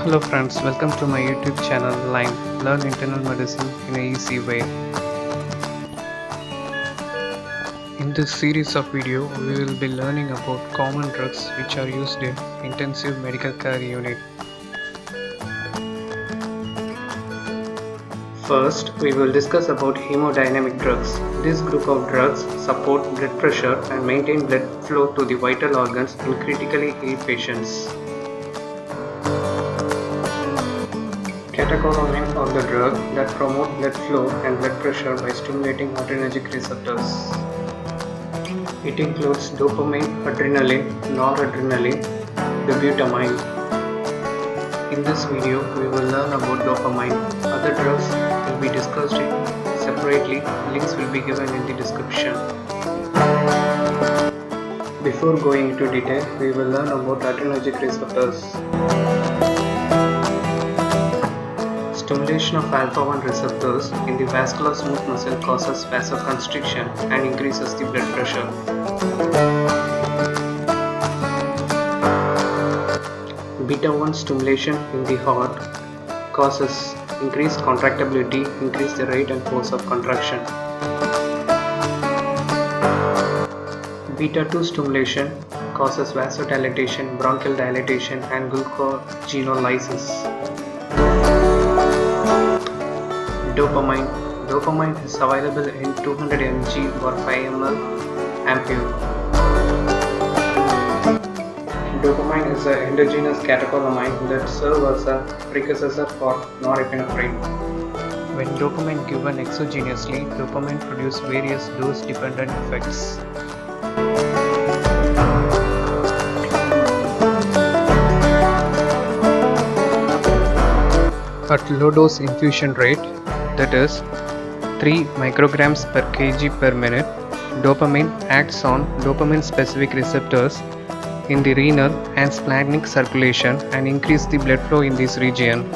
Hello friends, welcome to my YouTube channel Line Learn Internal Medicine in a easy way. In this series of video, we will be learning about common drugs which are used in intensive medical care unit. First, we will discuss about hemodynamic drugs. This group of drugs support blood pressure and maintain blood flow to the vital organs in critically ill patients. Catecholamine are the drug that promote blood flow and blood pressure by stimulating adrenergic receptors. It includes dopamine, adrenaline, noradrenaline, dobutamine. In this video, we will learn about dopamine. Other drugs will be discussed separately. Links will be given in the description. Before going into detail, we will learn about adrenergic receptors. Stimulation of alpha-1 receptors in the vascular smooth muscle causes vasoconstriction and increases the blood pressure. Beta-1 stimulation in the heart causes increased contractibility, increase the rate and force of contraction. Beta-2 stimulation causes vasodilatation, bronchial dilatation and glucogenolysis. Dopamine is available in 200 mg or 5 ml ampule. Dopamine is an endogenous catecholamine that serves as a precursor for norepinephrine. When dopamine given exogenously, dopamine produces various dose-dependent effects. At low dose infusion rate, that is 3 micrograms per kg per minute, dopamine acts on dopamine specific receptors in the renal and splenic circulation and increase the blood flow in this region.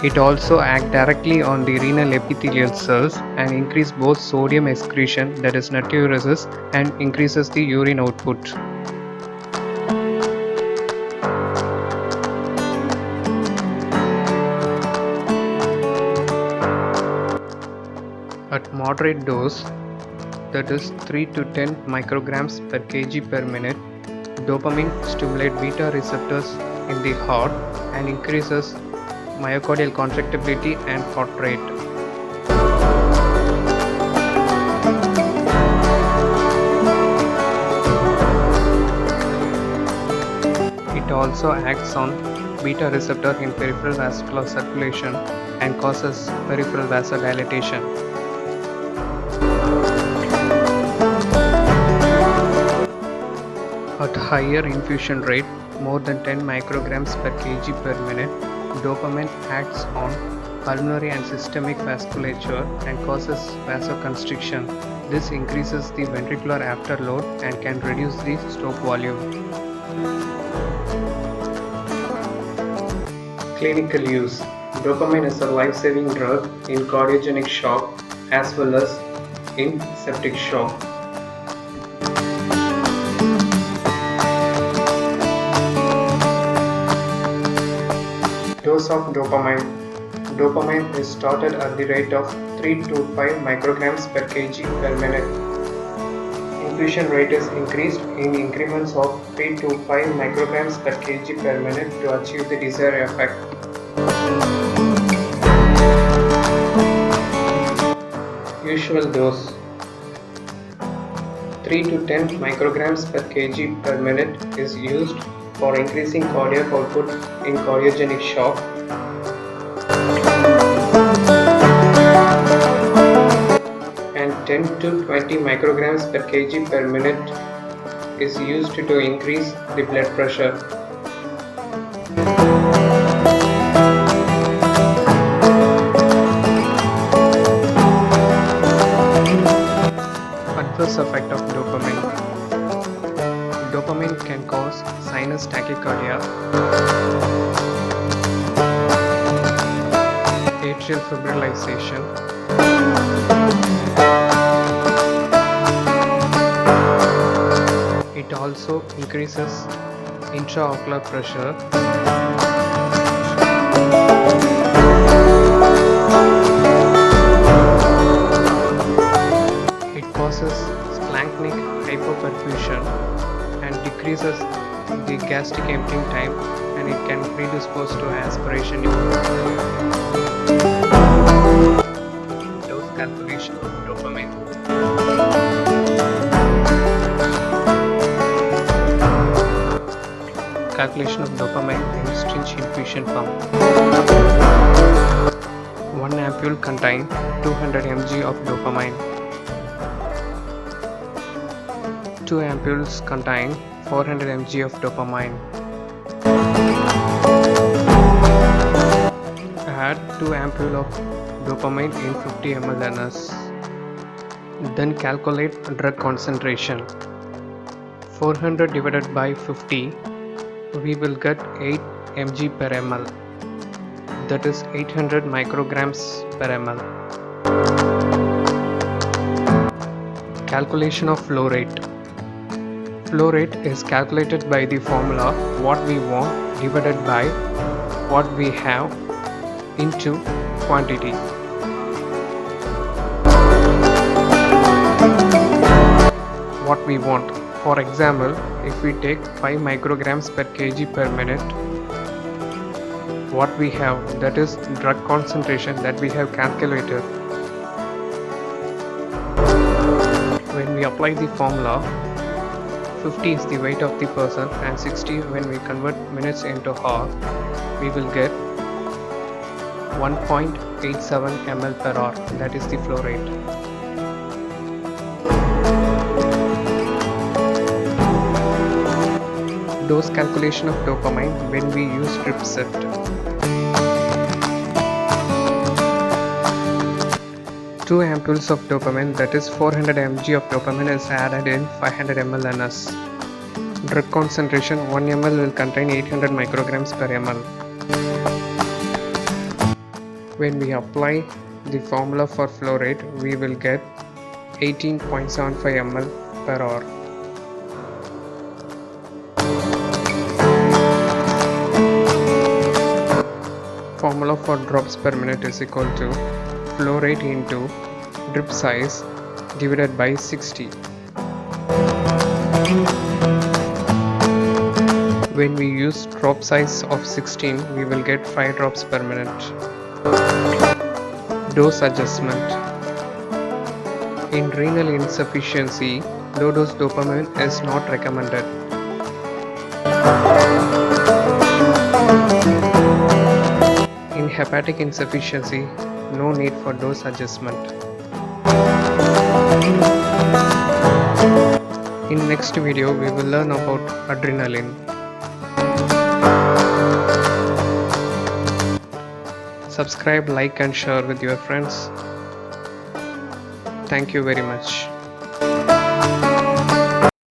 It also acts directly on the renal epithelial cells and increase both sodium excretion, that is natriuresis, and increases the urine output. At moderate dose, that is 3 to 10 micrograms per kg per minute, dopamine stimulates beta receptors in the heart and increases myocardial contractibility and heart rate. It also acts on beta receptor in peripheral vascular circulation and causes peripheral vasodilatation. At higher infusion rate, more than 10 micrograms per kg per minute, dopamine acts on pulmonary and systemic vasculature and causes vasoconstriction. This increases the ventricular afterload and can reduce the stroke volume. Clinical use. Dopamine is a life-saving drug in cardiogenic shock as well as in septic shock. Dose of dopamine. Dopamine is started at the rate of 3 to 5 micrograms per kg per minute. Infusion rate is increased in increments of 3 to 5 micrograms per kg per minute to achieve the desired effect. Usual dose 3 to 10 micrograms per kg per minute is used for increasing cardiac output in cardiogenic shock. And 10 to 20 micrograms per kg per minute is used to increase the blood pressure. Adverse effect of dopamine. Dopamine can cause sinus tachycardia, atrial fibrillation, it also increases intraocular pressure increases the gastric emptying time and it can predispose to aspiration. Dose calculation of dopamine. Calculation of dopamine in syringe infusion pump. 1 ampule contain 200 mg of dopamine. 2 ampules contain 400 mg of dopamine. Add 2 ampule of dopamine in 50 ml NS. Then calculate drug concentration. 400 divided by 50, we will get 8 mg per ml. That is 800 micrograms per ml. Calculation of flow rate. Flow rate is calculated by the formula what we want divided by what we have into quantity. What we want. For example, if we take 5 micrograms per kg per minute, what we have, that is drug concentration that we have calculated. When we apply the formula, 50 is the weight of the person and 60 when we convert minutes into hour, we will get 1.87 ml per hour, that is the flow rate. Dose calculation of dopamine when we use drip set. Two ampules of dopamine, that is 400 mg of dopamine, is added in 500 ml NS. Drug concentration 1 ml will contain 800 micrograms per ml. When we apply the formula for flow rate, we will get 18.75 ml per hour. Formula for drops per minute is equal to flow rate into drip size divided by 60. When we use drop size of 16, we will get 5 drops per minute. Dose adjustment. In renal insufficiency, low dose dopamine is not recommended. In hepatic insufficiency, no need for dose adjustment. In next video, we will learn about adrenaline. Subscribe, like and share with your friends. Thank you very much.